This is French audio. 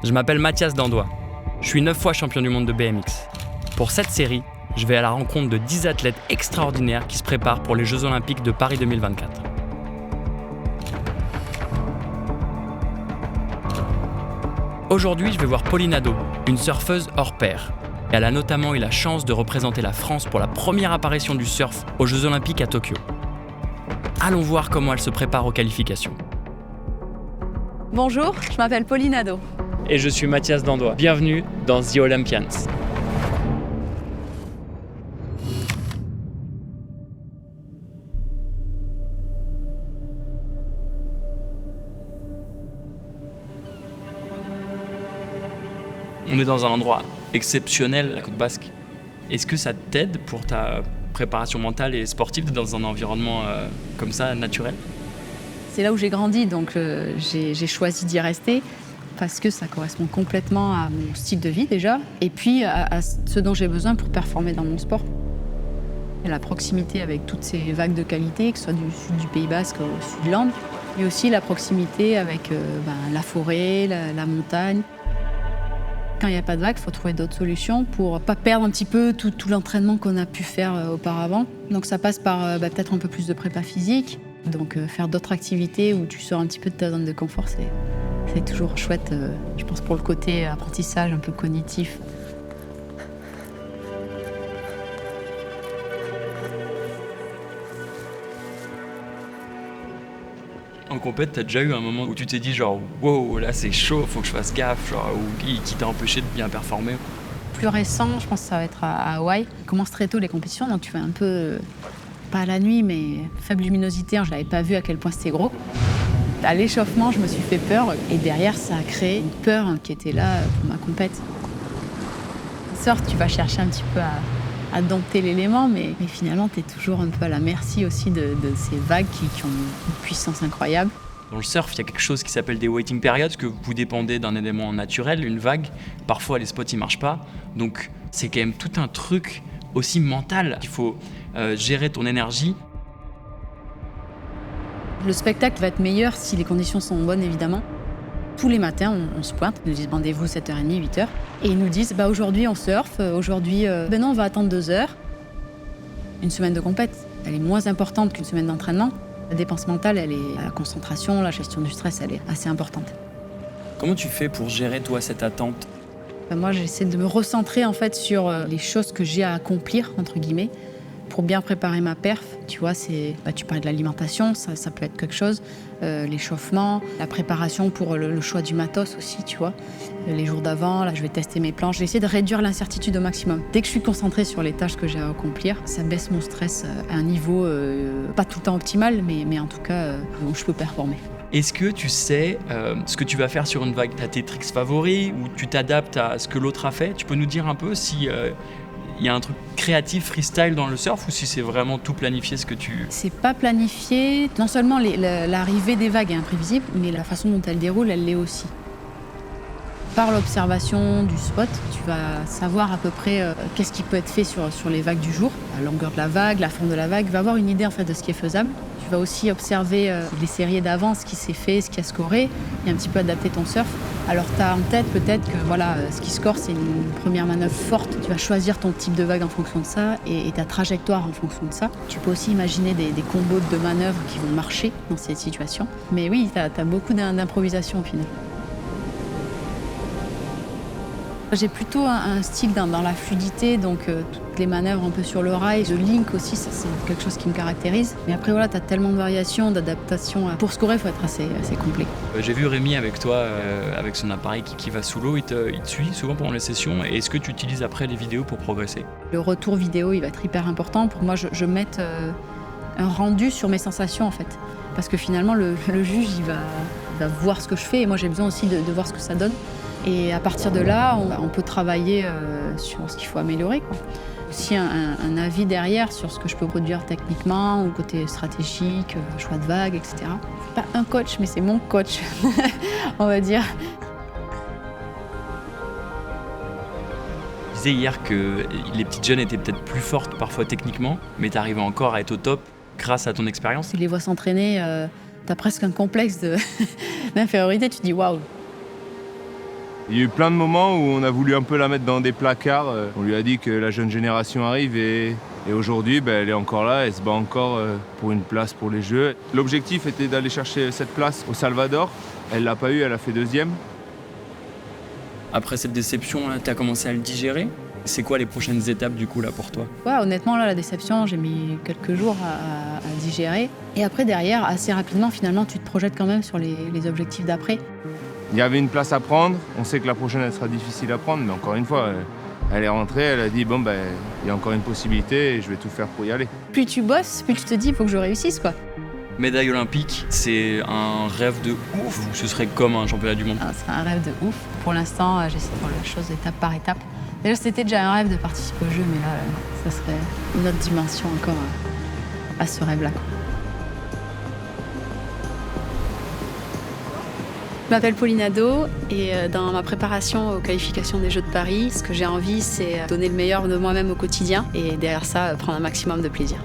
Je m'appelle Mathias Dandois. Je suis 9 fois champion du monde de BMX. Pour cette série, je vais à la rencontre de 10 athlètes extraordinaires qui se préparent pour les Jeux Olympiques de Paris 2024. Aujourd'hui, je vais voir Pauline Hadot, une surfeuse hors pair. Elle a notamment eu la chance de représenter la France pour la première apparition du surf aux Jeux Olympiques à Tokyo. Allons voir comment elle se prépare aux qualifications. Bonjour, je m'appelle Pauline Hadot. Et je suis Mathias Dandois. Bienvenue dans The Olympians. On est dans un endroit exceptionnel, la Côte Basque. Est-ce que ça t'aide pour ta préparation mentale et sportive d'être dans un environnement comme ça, naturel ? C'est là où j'ai grandi, donc j'ai choisi d'y rester parce que ça correspond complètement à mon style de vie déjà, et puis à ce dont j'ai besoin pour performer dans mon sport. Et la proximité avec toutes ces vagues de qualité, que ce soit du sud du Pays Basque au Sud-Land, mais aussi la proximité avec la forêt, la montagne. Quand il n'y a pas de vagues, il faut trouver d'autres solutions pour ne pas perdre un petit peu tout l'entraînement qu'on a pu faire auparavant. Donc ça passe par peut-être un peu plus de prépa physique, donc faire d'autres activités où tu sors un petit peu de ta zone de confort, c'est toujours chouette, je pense, pour le côté apprentissage un peu cognitif. En compète, t'as déjà eu un moment où tu t'es dit genre « wow, là c'est chaud, faut que je fasse gaffe », genre, ou qui t'a empêché de bien performer ? Plus récent, je pense que ça va être à Hawaï. On commence très tôt les compétitions, donc tu fais un peu, pas à la nuit, mais faible luminosité, je l'avais pas vu à quel point c'était gros. À l'échauffement, je me suis fait peur, et derrière, ça a créé une peur qui était là pour ma compète. Surf, tu vas chercher un petit peu à dompter l'élément, mais finalement, tu es toujours un peu à la merci aussi de ces vagues qui ont une puissance incroyable. Dans le surf, il y a quelque chose qui s'appelle des waiting periods, que vous dépendez d'un élément naturel, une vague. Parfois, les spots, ils marchent pas. Donc, c'est quand même tout un truc aussi mental. Il faut gérer ton énergie. Le spectacle va être meilleur si les conditions sont bonnes, évidemment. Tous les matins, on se pointe, ils nous disent rendez-vous 7h30, 8h. Et ils nous disent aujourd'hui on surfe, aujourd'hui non, on va attendre 2 heures. Une semaine de compète, elle est moins importante qu'une semaine d'entraînement. La dépense mentale, la concentration, la gestion du stress, elle est assez importante. Comment tu fais pour gérer, toi, cette attente ? Moi, j'essaie de me recentrer en fait sur les choses que j'ai à accomplir, entre guillemets, pour bien préparer ma perf. Tu vois, tu parlais de l'alimentation, ça peut être quelque chose, l'échauffement, la préparation pour le choix du matos aussi, tu vois. Les jours d'avant, là, je vais tester mes planches. J'essaie de réduire l'incertitude au maximum. Dès que je suis concentrée sur les tâches que j'ai à accomplir, ça baisse mon stress à un niveau pas tout le temps optimal, mais en tout cas où je peux performer. Est-ce que tu sais ce que tu vas faire sur une vague ? Tu as tes tricks favoris ou tu t'adaptes à ce que l'autre a fait ? Tu peux nous dire un peu si il y a un truc créatif, freestyle dans le surf, ou si c'est vraiment tout planifié ce que tu... C'est pas planifié. Non seulement l'arrivée des vagues est imprévisible, mais la façon dont elle déroule, elle l'est aussi. Par l'observation du spot, tu vas savoir à peu près qu'est-ce qui peut être fait sur les vagues du jour, la longueur de la vague, la forme de la vague. Tu vas avoir une idée en fait de ce qui est faisable. Tu vas aussi observer les séries d'avant, ce qui s'est fait, ce qui a scoré, et un petit peu adapter ton surf. Alors tu as en tête peut-être que ce qui score, c'est une première manœuvre forte. Tu vas choisir ton type de vague en fonction de ça et ta trajectoire en fonction de ça. Tu peux aussi imaginer des combos de manœuvres qui vont marcher dans cette situation. Mais oui, tu as beaucoup d'improvisation au final. J'ai plutôt un style dans la fluidité, donc toutes les manœuvres un peu sur le rail. Le link aussi, ça, c'est quelque chose qui me caractérise. Mais après, tu as tellement de variations, d'adaptations. Pour scorer, il faut être assez complet. J'ai vu Rémi avec toi, avec son appareil qui va sous l'eau. Il te suit souvent pendant les sessions. Et est-ce que tu utilises après les vidéos pour progresser ? Le retour vidéo, il va être hyper important. Pour moi, je mette un rendu sur mes sensations, en fait. Parce que finalement, le juge, il va voir ce que je fais. Et moi, j'ai besoin aussi de voir ce que ça donne. Et à partir de là, on peut travailler sur ce qu'il faut améliorer, quoi. Aussi un avis derrière sur ce que je peux produire techniquement, ou côté stratégique, choix de vagues, etc. C'est pas un coach, mais c'est mon coach, on va dire. Tu disais hier que les petites jeunes étaient peut-être plus fortes parfois techniquement, mais tu arrivais encore à être au top grâce à ton expérience. Tu les vois s'entraîner, tu as presque un complexe d'infériorité, tu te dis waouh. Il y a eu plein de moments où on a voulu un peu la mettre dans des placards. On lui a dit que la jeune génération arrive et aujourd'hui, elle est encore là, elle se bat encore pour une place pour les Jeux. L'objectif était d'aller chercher cette place au Salvador. Elle l'a pas eu, elle a fait 2e. Après cette déception, tu as commencé à le digérer. C'est quoi les prochaines étapes du coup là pour toi? Ouais, honnêtement, là, la déception, j'ai mis quelques jours à digérer. Et après, derrière, assez rapidement, finalement, tu te projettes quand même sur les objectifs d'après. Il y avait une place à prendre. On sait que la prochaine, elle sera difficile à prendre, mais encore une fois, elle est rentrée, elle a dit il y a encore une possibilité et je vais tout faire pour y aller. Plus tu bosses, plus tu te dis, il faut que je réussisse, quoi. Médaille olympique, c'est un rêve de ouf ou ce serait comme un championnat du monde? Ah, c'est un rêve de ouf. Pour l'instant, j'essaie de faire les choses étape par étape. Déjà, c'était déjà un rêve de participer au jeu, mais là, ça serait une autre dimension encore à ce rêve-là. Je m'appelle Pauline Ado et dans ma préparation aux qualifications des Jeux de Paris, ce que j'ai envie, c'est donner le meilleur de moi-même au quotidien et derrière ça, prendre un maximum de plaisir.